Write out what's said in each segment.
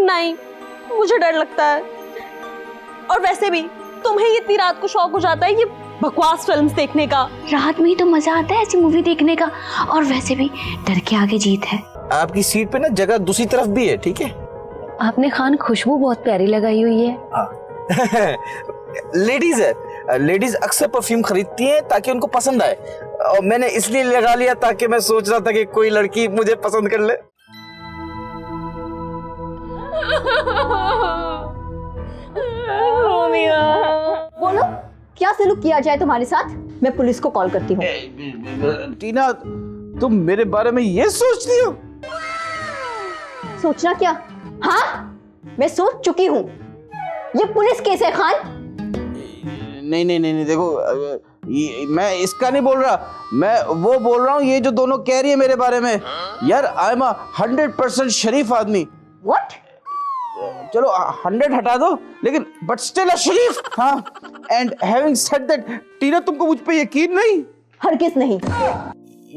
नहीं, मुझे डर लगता है। और वैसे भी तुम्हें इतनी रात को शौक हो जाता है ये बकवास फिल्म्स देखने का। रात में ही तो मजा आता है ऐसी मूवी देखने का, और वैसे भी डर के आगे जीत है। आपकी सीट पे ना जगह दूसरी तरफ भी है, ठीक है? आपने खान खुशबू बहुत प्यारी लगाई हुई है। लेडीज है, लेडीज अक्सर परफ्यूम खरीदती हैं ताकि उनको पसंद आए, और मैंने इसलिए लगा लिया ताकि मैं सोच रहा था कि कोई लड़की मुझे पसंद कर ले। बोलो क्या सलूक किया जाए तुम्हारे साथ? मैं पुलिस को कॉल करती हूँ। टीना, तुम मेरे बारे में ये सोचती हो? सोचना क्या? हाँ, मैं सोच चुकी हूँ। ये पुलिस केस है खान। नहीं, देखो मैं इसका नहीं बोल रहा, मैं वो बोल रहा हूँ ये जो दोनों कह रही है मेरे बारे में। यार आई एम 100% शरीफ आदमी। व्हाट? चलो 100 हटा दो, लेकिन बट स्टिल अ शरीफ। हाँ, एंड हैविंग सेड दैट, टीना तुमको मुझ पे यकीन नहीं? हरगिज़ नहीं।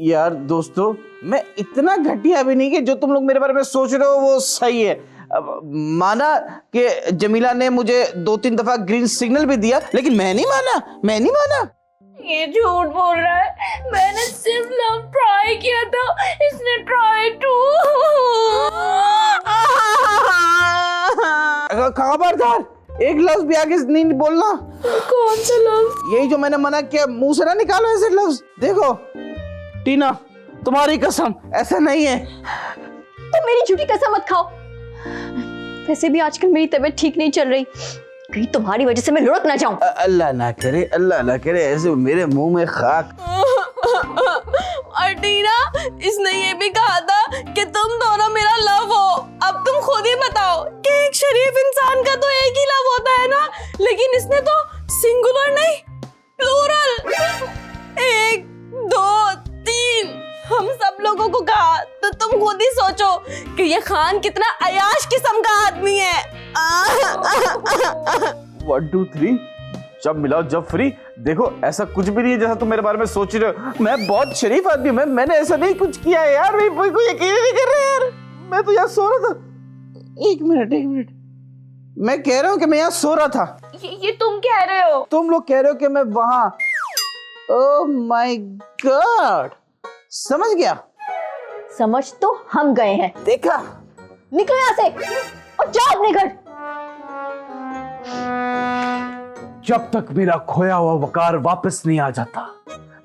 यार दोस्तों, मैं इतना घटिया भी नहीं कि जो तुम लोग मेरे बारे में सोच रहे हो वो सही है। माना कि जमीला ने मुझे 2-3 दफा ग्रीन सिग्नल भी दिया, लेकिन मैं नहीं माना। ये झूठ बोल रहा है। मैंने सिर्फ लव ट्राई किया था, इसने ट्राई टू। खबरदार, एक लफ्ज भी आगे नहीं बोलना। कौन सा लव? यही जो मैंने मना किया, मुंह से ना निकालो ऐसे लफ्ज। देखो टीना, तुम्हारी कसम ऐसा नहीं है। तुम मेरी झूठी कसम मत खाओ। वैसे भी आजकल मेरी तबीयत ठीक नहीं चल रही, कहीं तुम्हारी वजह से मैं लुढ़क ना जाऊं। अल्लाह ना करे ऐसे मेरे मुंह में खाक। और टीना, इसने ये भी कहा था कि तुम दोनों मेरा लव हो। अब तुम खुद ही बताओ कि एक शरीफ इंसान का तो एक ही लव होता है ना, लेकिन इसने तो सिंगुलर नहीं प्लूरल 1, 2, 3 हम सब लोगों को कहा। तो तुम खुद ही सोचो कि ये खान कितना अयाश किस्म का आदमी है। 1 2 3 जब मिला जब फ्री। देखो ऐसा कुछ भी नहीं है जैसा तुम मेरे बारे में सोच रहे हो। मैं बहुत शरीफ आदमी हूँ, मैंने ऐसा नहीं कुछ किया है यार। मैं कोई यकीन नहीं कर रहा यार। मैं तो यहाँ सो रहा था। एक मिनट, मैं कह रहा हूँ कि मैं यहाँ सो रहा था। ये तुम कह रहे हो? तुम लोग कह रहे हो कि मैं वहां। ओह माय गॉड, समझ गया। समझ तो हम गए हैं। देखा, निकलो यहाँ से और जाओ अपने घर। जब तक मेरा खोया हुआ वकार वापस नहीं आ जाता,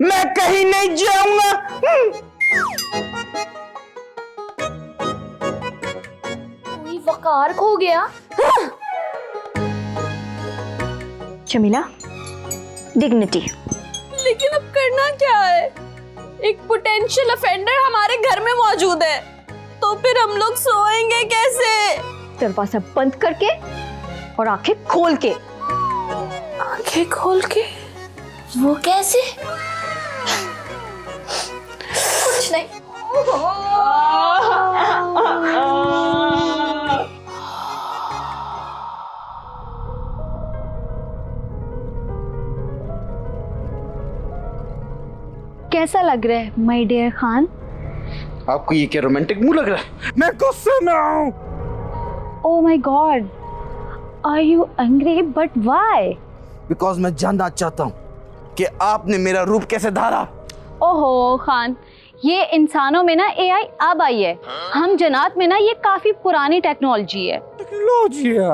मैं कहीं नहीं जाऊंगा। कोई वकार खो गया। जमीला, डिग्निटी। लेकिन अब करना क्या है? एक पोटेंशियल ऑफेंडर हमारे घर में मौजूद है, तो फिर हम लोग सोएंगे कैसे? दरवाजा बंद करके और आंखें खोल के। आंखें खोल के? वो कैसे? कुछ नहीं। कैसा लग रहा है माय डियर खान? आपको ये क्या रोमांटिक मुंह लग रहा है? मैं गुस्से में हूं। Oh my God, are you angry? But why? Because मैं जानना चाहता हूँ कि आपने मेरा रूप कैसे धारा। ओहो खान, ये इंसानों में ना AI अब आई है, हम जन्नत में ना ये काफी पुरानी टेक्नोलॉजी है। टेक्नोलॉजिया?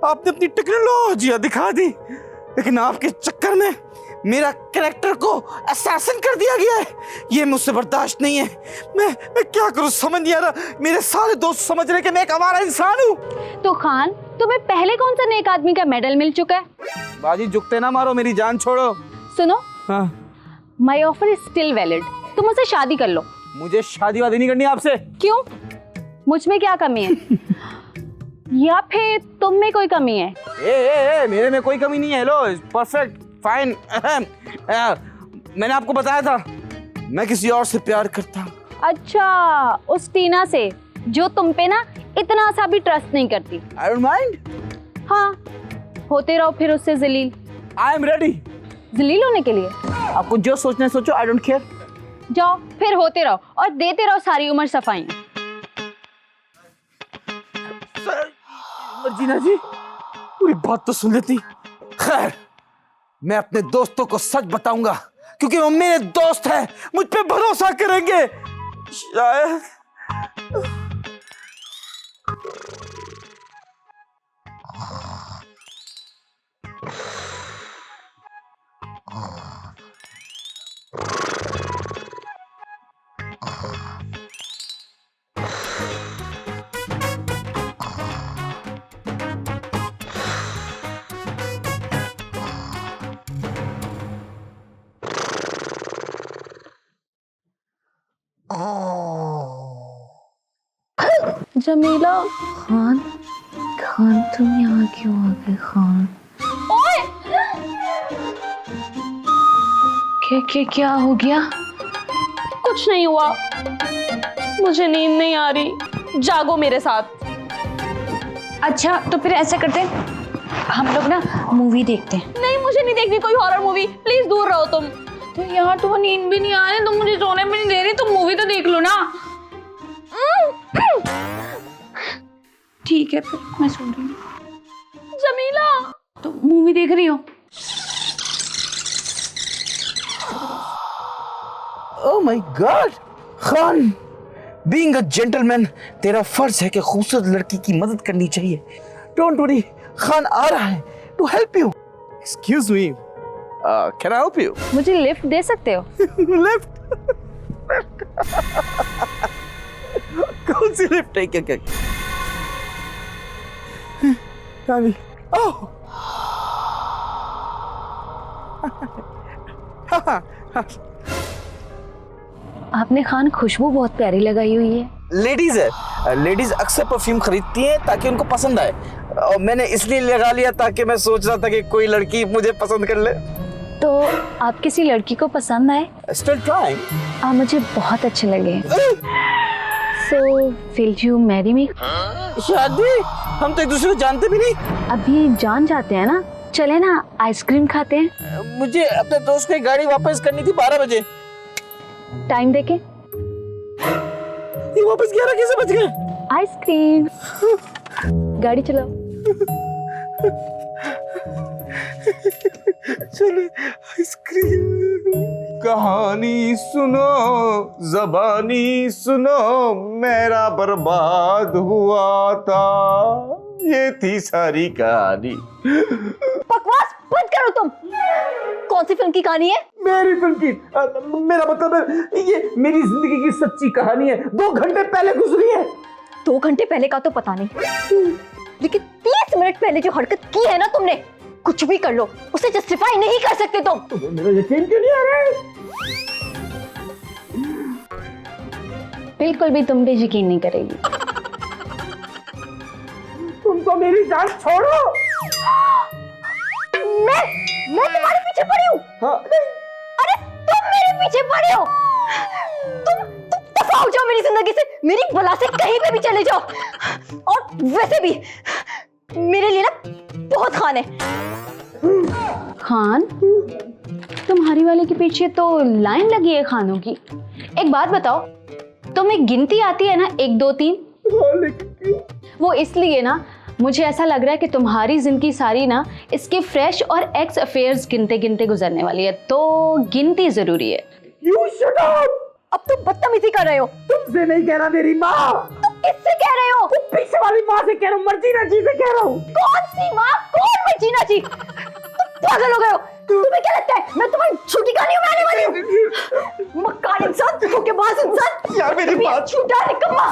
आपने अपनी टेक्नोलॉजिया दिखा दी, लेकिन आपके चक्कर में मेरा कैरेक्टर को असैसिन कर दिया गया है। ये मुझसे बर्दाश्त नहीं है। मैं क्या करूं समझ नहीं आ रहा। मेरे सारे दोस्त समझ रहे कि मैं एक आवारा इंसान हूं। तो खान, तुम्हें पहले कौन सा नेक आदमी का मेडल मिल चुका है? बाजी झुकते ना मारो, मेरी जान छोड़ो। सुनो, हाँ, my offer is still valid. तुम मुझसे शादी कर लो। मुझे शादी वादी नहीं करनी आपसे। क्यों? मुझ में क्या कमी है? या फिर तुम में कोई कमी है? ए, मेरे में कोई कमी नहीं है। लो, परफेक्ट, फाइन। मैंने आपको बताया था मैं किसी और से प्यार करता हूँ। अच्छा, उस टीना से जो तुम पे ना इतना सा भी ट्रस्ट नहीं करती। I don't mind. हाँ, होते रहो फिर उससे जलील। आई एम रेडी जलील होने के लिए। आपको जो सोचना है सोचो, आई डोंट केयर। जाओ फिर होते रहो और देते रहो सारी उम्र सफाई। मर्जीना जी पूरी बात तो सुन लेती। खैर मैं अपने दोस्तों को सच बताऊंगा क्योंकि वो मेरे दोस्त हैं, मुझ पे भरोसा करेंगे। शायद जमीला। खान खान तुम यहाँ क्यों आ गए खान? ओए! क्या हो गया? कुछ नहीं हुआ, मुझे नींद नहीं आ रही, जागो मेरे साथ। अच्छा तो फिर ऐसा करते हैं, हम लोग ना मूवी देखते हैं। नहीं, मुझे नहीं देखनी कोई हॉरर मूवी, प्लीज दूर रहो तुम। तो यार तुम्हें नींद भी नहीं आ रही, तुम मुझे सोने भी नहीं दे रही, तुम मूवी तो देख लो ना। ठीक है फिर मैं सो रही हूँ। जमीला तो मूवी देख रही हो? Oh my God Khan, being a gentleman तेरा फर्ज है कि खूबसूरत लड़की की मदद करनी चाहिए। डोंट वरी, खान आ रहा है to help you. Excuse me, can I help you? मुझे लिफ्ट दे सकते हो? लिफ्ट? कौन सी लिफ्ट है? क्या ओह आपने खान खुशबू बहुत प्यारी लगाई हुई है। लेडीज है, लेडीज अक्सर परफ्यूम खरीदती हैं ताकि उनको पसंद आए, और मैंने इसलिए लगा लिया ताकि मैं सोच रहा था कि कोई लड़की मुझे पसंद कर ले। तो आप किसी लड़की को पसंद आए? Still trying. आप मुझे बहुत अच्छे लगे। So will you marry me? शादी? हम तो एक दूसरे को जानते भी नहीं। अभी जान जाते हैं ना, चले ना आइसक्रीम खाते हैं। मुझे अपने दोस्त को गाड़ी वापस करनी थी 12 बजे। टाइम देके। ये वापस 11 कैसे बज गए? आइसक्रीम। गाड़ी चलाओ। चले आइसक्रीम। कहानी सुनो, ज़बानी सुनो, मेरा बर्बाद हुआ था, ये थी सारी कहानी। बकवास बंद करो तुम। कौन सी फिल्म की कहानी है? मेरी फिल्म की, मेरा मतलब है ये मेरी जिंदगी की सच्ची कहानी है, 2 घंटे पहले गुजरी है। 2 घंटे पहले का तो पता नहीं, लेकिन 30 मिनट पहले जो हरकत की है ना तुमने, कुछ भी कर लो उसे जस्टिफाई नहीं कर सकते तुम। तुम्हें मेरा यकीन क्यों नहीं आ रहा है? बिल्कुल भी तुम पे यकीन नहीं करेगी। तुम तो मेरी जान छोड़ो। मैं तुम्हारे पीछे पड़ी हूँ। हाँ, अरे तुम मेरे पीछे पड़े हो। तुम दफा हो जाओ मेरी जिंदगी से, मेरी बला से कहीं पे भी चले जाओ। और वैसे भी मेरे लिए ना बहुत खान है। खान? तुम्हारी वाले के पीछे तो लाइन लगी है खानों की। एक बात बताओ, तुम्हें गिनती आती है ना 1 2 3? वो इसलिए ना, मुझे ऐसा लग रहा है कि तुम्हारी जिंदगी सारी ना इसके फ्रेश और एक्स अफेयर्स गिनते गिनते गुजरने वाली है, तो गिनती जरूरी है। You shut up! अब तुम बदतमीजी कर रहे हो। तुमसे नहीं कह रहा, मेरी माँ। तुम किससे कह रहे हो? पीछे वाली माँ से कह रहा हूँ, मर्जीना जी से कह रहा हूँ। कौन सी माँ? कौन मर्जीना जी? तुम पागल हो गए हो। तुम्हें क्या लगता है मैं तुम्हारी झूठी कहानियों में आने वाली हूँ? मक्कार इंसान, धोखेबाज इंसान। यार मेरी बात झूठा निकम्मा।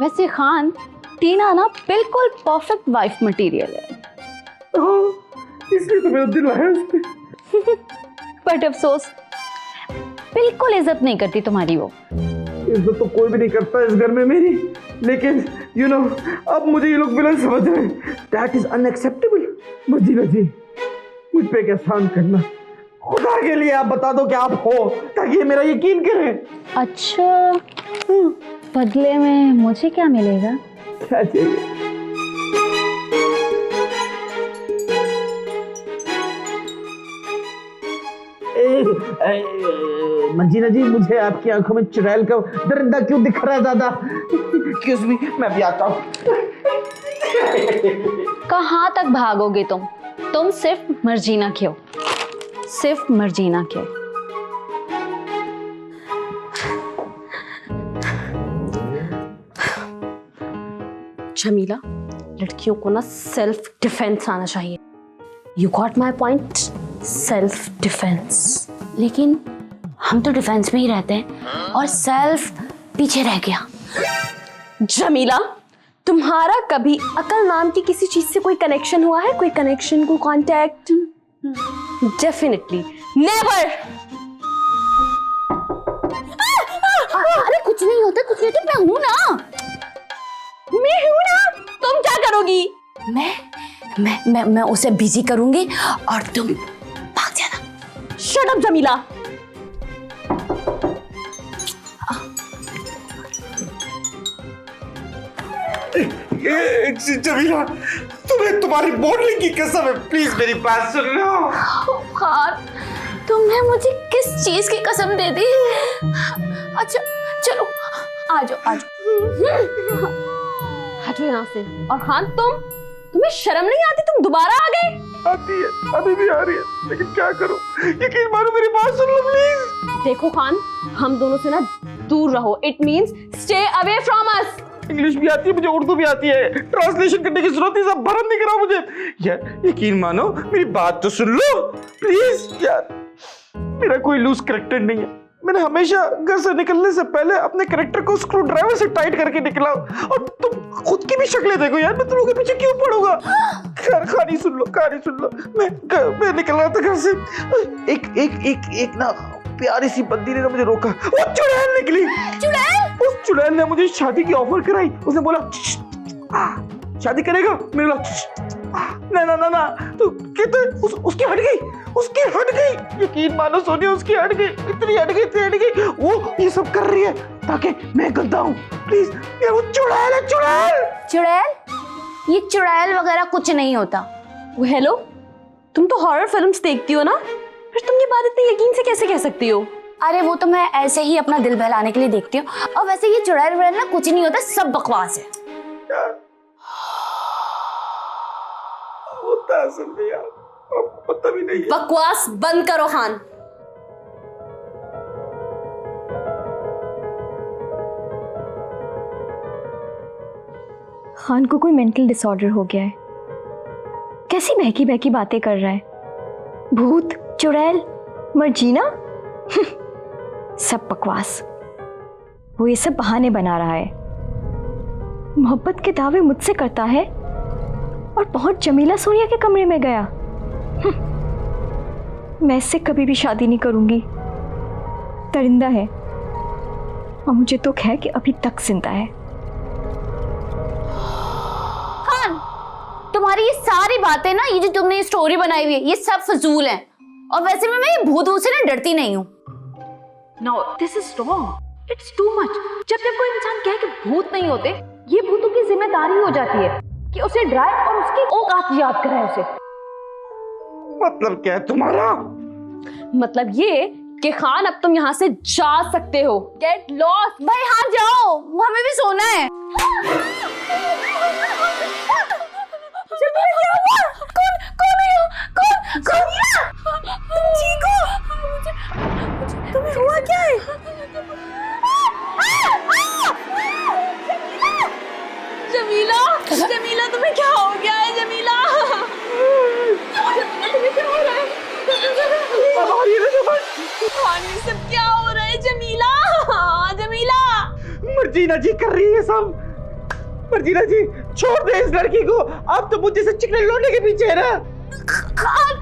वैसे खान, टीना ना बिल्कुल परफेक्ट वाइफ मटेरियल है। इसलिए तो मेरा दिल है उस पे। बट अफसोस, बिल्कुल इज्जत नहीं करती तुम्हारी वो। इज्जत तो कोई भी नहीं करता इस घर में मेरी, लेकिन यू नो अब मुझे ये लोग विलन समझ रहे हैं। That is unacceptable. Marjina ji, मुझ पे एक एहसान करना, खुदा के लिए आप बता दो कि आप हो, ताकि ये मेरा यकीन करें। अच्छा, बदले में मुझे क्या मिलेगा? क्या चाहिए? मंजीना जी, मुझे आपकी आंखों में चुड़ैल का दरिंदा क्यों दिख रहा है दादा? एक्सक्यूज मी, मैं भी आता हूँ। कहाँ तक भागोगे तुम? तुम सिर्फ मर्जीना के हो, सिर्फ मर्जीना के। जमीला, लड़कियों को ना सेल्फ डिफेंस आना चाहिए। You got my point? Self defence. लेकिन हम तो डिफेंस में ही रहते हैं और सेल्फ पीछे रह गया। जमीला, तुम्हारा कभी अकल नाम की किसी चीज से कोई कनेक्शन हुआ है? कोई कनेक्शन, को कांटेक्ट? Definitely never. अरे कुछ नहीं होता, कुछ नहीं होता, मैं हूं ना। मैं हूं ना। तुम क्या करोगी? मैं उसे बिजी करूंगी और तुम भाग जाना। Shut up Jamila. जमीला, तुम्हें तुम्हारी मॉडलिंग की कसम है, प्लीज मेरी बात सुन लो। खान, तुमने मुझे किस चीज की कसम दे दी? अच्छा चलो, आ जाओ आ जाओ। हटो यहाँ से। और खान, तुम्हें शर्म नहीं आती? तुम दोबारा आ गए। आती है, अभी भी आ रही है, लेकिन क्या करूं? यकीन मानो, मेरी बात सुन लो प्लीज। देखो खान, हम दोनों से ना दूर रहो। It means stay away from us. English भी आती है मुझे, उर्दू भी आती है, ट्रांसलेशन करने की जरूरत नहीं, सब भरम नहीं करा मुझे। यार यकीन मानो, मेरी बात तो सुन लो प्लीज। यार मेरा कोई लूज कैरेक्टर नहीं है। मैंने हमेशा घर से निकलने से पहले अपने कैरेक्टर को स्क्रू ड्राइवर से टाइट करके निकला। और तुम खुद की भी शक्लें देखो यार, मैं तुम लोगों के पीछे क्यों पड़ूंगा? कहानी सुन लो, कहानी सुन लो। मैं निकल रहा था घर से, एक ना प्यारी सी बंदी ने मुझे रोका। वो चुड़ैल निकली। चुड़ैल? उस चुड़ैल ने मुझे शादी की ऑफर कराई। उसने बोला शादी करेगा? मैंने बोला ना तो कहते उसकी हट गई। यकीन मानो सोनिया, उसकी हट गई, इतनी हट गई वो ये सब कर रही है ताकि मैं गंदा हूँ। प्लीज यार, वो चुड़ैल है। चुड़ैल? ये चुड़ैल वगैरह कुछ नहीं होता। हेलो, तुम तो हॉरर फिल्म्स देखती हो ना, फिर तुम ये बात इतने यकीन से कैसे कह सकती हो? अरे वो तो मैं ऐसे ही अपना दिल बहलाने के लिए देखती हूँ। और वैसे ये चुड़ैल वुड़ैल ना कुछ नहीं होता, सब बकवास है। होता है असल में यार, पता भी नहीं है। बकवास बंद करो खान। खान को कोई मेंटल डिसऑर्डर हो गया है। कैसी बहकी बहकी बातें कर रहा है। भूत, चुड़ैल, मर्जीना, सब बकवास। वो ये सब बहाने बना रहा है। मोहब्बत के दावे मुझसे करता है और पहुंच जमीला सोनिया के कमरे में गया। मैं इससे कभी भी शादी नहीं करूंगी। दरिंदा है और मुझे दुख है कि अभी तक जिंदा है। खान, तुम्हारी ये सारी बातें ना, ये जो तुमने स्टोरी बनाई हुई है, ये सब फजूल है। और वैसे भी मैं ये भूत से ना डरती नहीं हूँ। No, this is wrong. It's too much. जब कोई इंसान कहे कि भूत नहीं होते, ये भूतों की जिम्मेदारी हो जाती है कि उसे डराए और उसकी औकात याद कराए उसे। मतलब क्या है तुम्हारा? मतलब ये कि खान, अब तुम यहाँ से जा सकते हो। Get lost. भाई हाँ जाओ, हमें भी सोना है। तुम ठीक हो? तुम्हें हुआ क्या है? जमीला, तुम्हें क्या हो गया है? जमीला, तुम्हें क्या हो रहा है? ये सब क्या हो रहा है? जमीला, मर्जीना जी कर रही है सब। मर्जीना जी छोड़ दे इस लड़की को, अब तो मुझे से चिकने लौटने के पीछे है ना। खान,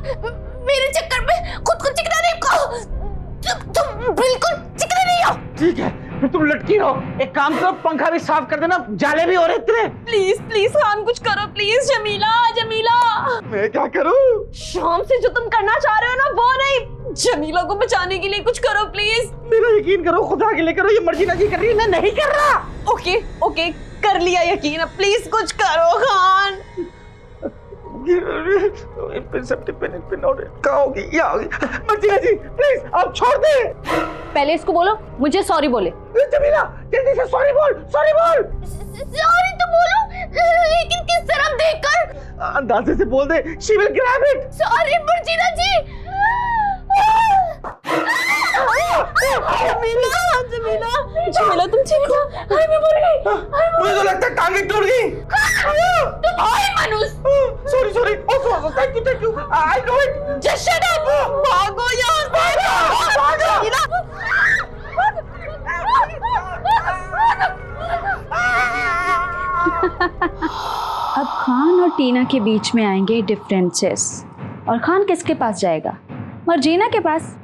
मेरे चक्कर में खुद को चिकना नहीं को। तुम बिल्कुल चिकने नहीं हो। ठीक है, फिर तुम लटकी रहो। एक काम करो, पंखा भी साफ कर देना, जाले भी हो रहे इतने। प्लीज खान, कुछ करो प्लीज। जमीला, मैं क्या करूं? शाम से जो तुम करना चाह रहे हो ना, वो नहीं। जमीला को बचाने के लिए कुछ करो प्लीज। मेरा यकीन करो, खुदा के लिए करो। ये मर्जीना जी कर रही है, मैं नहीं कर रहा। ओके, कर लिया यकीन। अब प्लीज कुछ करो खान। कहाँ होगी? यहाँ होगी। मर्जीना जी प्लीज आप छोड़ दे। पहले इसको बोलो मुझे सॉरी बोले। जमीला जल्दी से सॉरी बोल, सॉरी बोल। सॉरी तो बोलो, लेकिन किस तरफ देखकर? अंदाजे से बोल दे। She will grab it. Sorry Marjina ji. Jamila Jamila तुम ठीक हो? हाय मैं मर गई। मुझे तो लगता है टांगे टूट गई। तुम हो ही मनुष्य। Sorry sorry thank you I know it. Just shut up. भागो यहाँ से। भागो। अब खान और टीना के बीच में आएंगे डिफरेंसेस, और खान किसके पास जाएगा? मर्जीना के पास।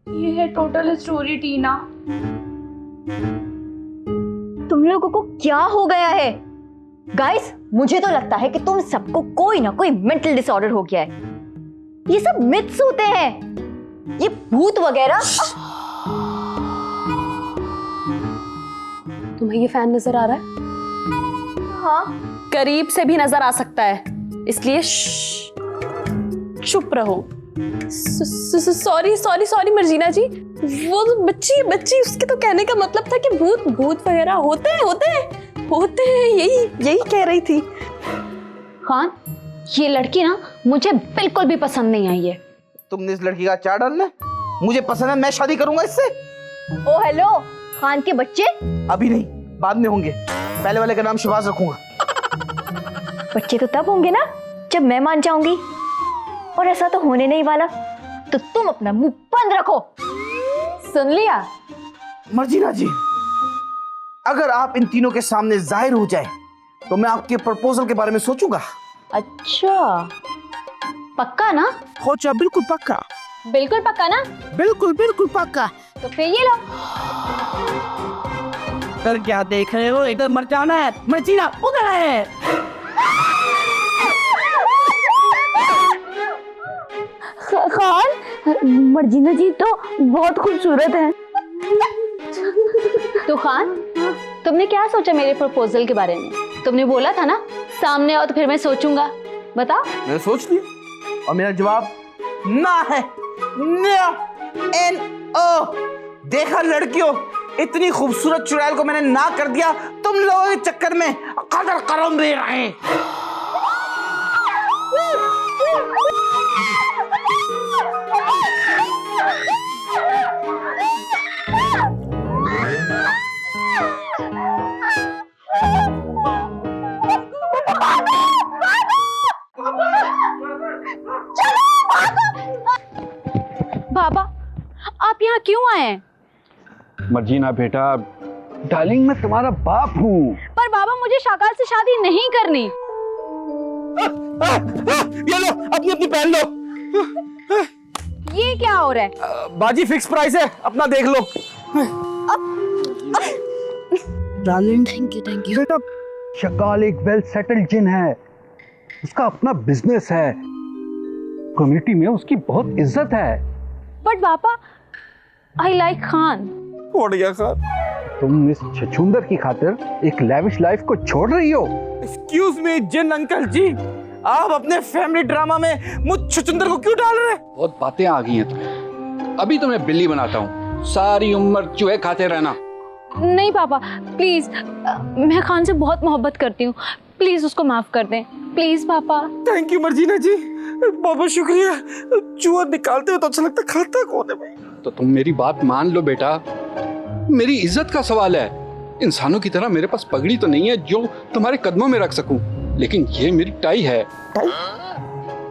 ये है टोटल स्टोरी टीना। तुम लोगों को क्या हो गया है? गाइस, मुझे तो लगता है कि तुम सबको कोई ना कोई मेंटल डिसऑर्डर हो गया है। ये सब मिथ्स होते हैं, ये भूत वगैरह। तुम्हें ये फैन नजर आ रहा है? हाँ, करीब से भी नजर आ सकता है, इसलिए चुप रहो। सॉरी सॉरी सॉरी मर्जीना जी, वो तो बच्ची उसके तो कहने का मतलब था कि भूत भूत वगैरह होते हैं, यही कह रही थी। खान, ये लड़की ना मुझे बिल्कुल भी पसंद नहीं आई है। तुमने इस लड़की का चार डालना? मुझे पसंद है, मैं शादी करूंगा इससे। ओ हेलो, खान के बच्चे? अभी नहीं, बाद में होंगे। पहले वाले का नाम शहबाज रखूंगा। बच्चे तो तब होंगे ना जब मैं मान जाऊंगी, और ऐसा तो होने नहीं वाला, तो तुम अपना मुंह बंद रखो। सुन लिया? मर्जीना जी, अगर आप इन तीनों के सामने जाहिर हो जाए तो मैं आपके प्रपोजल के बारे में सोचूंगा। अच्छा, पक्का ना? हो जा, बिल्कुल पक्का। बिल्कुल पक्का ना? बिल्कुल पक्का। तो फिर ये लो। कर क्या देख रहे हो? इधर मर जाना है। मर्जीना उधर है। खान, मर्जीना जी तो बहुत खूबसूरत है। तो खान, तुमने क्या सोचा मेरे प्रपोजल के बारे में? तुमने बोला था ना सामने आओ तो फिर मैं सोचूंगा। बताओ। मैंने सोच लिया और मेरा जवाब ना है। NO। देखा लड़कियों, इतनी खूबसूरत चुड़ैल को मैंने ना कर दिया तुम लोगों के चक्कर में। कदर करो मेरे। बाबा, आप यहाँ क्यों आए? मर्जीना बेटा, डार्लिंग मैं तुम्हारा बाप हूँ। पर बाबा, मुझे शाकाल से शादी नहीं करनी। ये लो, अपनी अपनी पहन लो। ये क्या हो रहा है? बाजी फिक्स प्राइस है, अपना देख लो। डार्लिंग थैंक यू बेटा, शकाल एक वेल सेटल्ड जिन है, उसका अपना बिजनेस है, कम्युनिटी में उसकी बहुत इज्जत है। बट पापा, आई लाइक खान। बढ़िया खान। तुम इस छछूंदर की खातिर एक लैविश लाइफ को छोड़ रही हो? एक्सक्यूज मी जिन अंकल जी, आप अपने फैमिली ड्रामा में मुझ छछूंदर को क्यों डाल रहे हैं? बहुत बातें आ गई हैं तुम्हें। अभी तुम्हें बिल्ली बनाता हूँ, सारी उम्र चूहे खाते रहना। नहीं पापा, प्लीज, मैं खान से बहुत मोहब्बत करती हूँ, प्लीज उसको माफ कर दें, प्लीज पापा। थैंक यू मर्जीना जी, बहुत बहुत शुक्रिया। चूहा निकालते हो तो अच्छा लगता, खाता कौन है भाई? तो तुम मेरी बात मान लो बेटा, मेरी इज्जत का सवाल है। इंसानों की तरह मेरे पास पगड़ी तो नहीं है जो तुम्हारे कदमों में रख सकूं, लेकिन ये मेरी टाई है।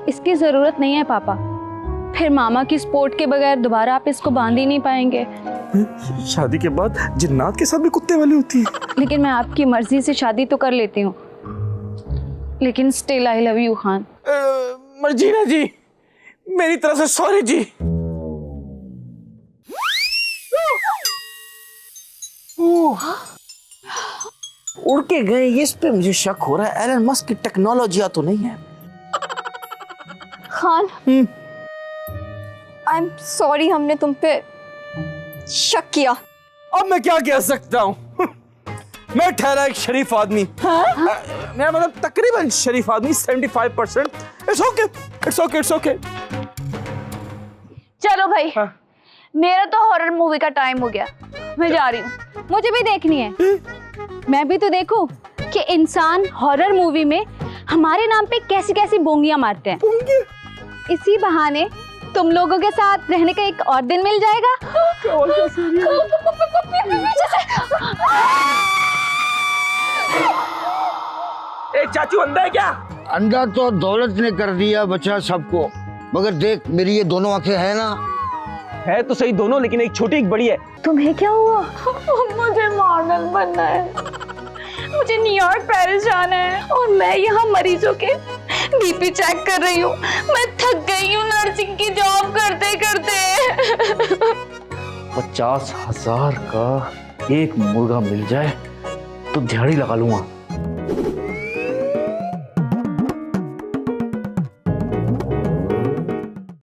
इसकी जरूरत नहीं है पापा, फिर मामा की सपोर्ट के बगैर दोबारा आप इसको बांध ही नहीं पाएंगे। शादी के बाद जिन्नात के साथ भी कुत्ते वाली होती है। लेकिन मैं आपकी मर्जी से शादी तो कर लेती हूँ, लेकिन still I love you Khan. Marjina ji, मेरी तरफ से सॉरी जी। उड़ के गए, इस पे मुझे शक हो रहा है एलन मस्क की टेक्नोलॉजी तो नहीं है। खान, आई एम सॉरी, हमने तुम पे शक किया। अब मैं क्या कह सकता हूँ? मैं ठहरा एक शरीफ आदमी। मेरा मतलब तकरीबन शरीफ आदमी 75%। It's okay, it's okay, it's okay. चलो भाई, हाँ। मेरा तो हॉरर मूवी का टाइम हो गया, मैं जा रही हूँ। मुझे भी देखनी है। मैं भी तो देखूं कि इंसान हॉरर मूवी में हमारे नाम पे कैसी कैसी बोंगियां मारते हैं। इसी बहाने तुम लोगों के साथ रहने का एक और दिन मिल जाएगा। ए चाचू अंधा है क्या? अंधा तो दौलत ने कर दिया बच्चा सबको, मगर देख मेरी ये दोनों आंखें हैं ना। है तो सही दोनों, लेकिन एक छोटी एक बड़ी है। तुम्हें क्या हुआ? मुझे मॉडल बनना है, मुझे न्यूयॉर्क पेरिस जाना है और मैं यहाँ मरीजों के बीपी चेक कर रही हूँ। मैं थक गई हूँ नर्सिंग की जॉब करते करते। 50,000 का एक मुर्गा मिल जाए तो दिहाड़ी लगा लूंगा।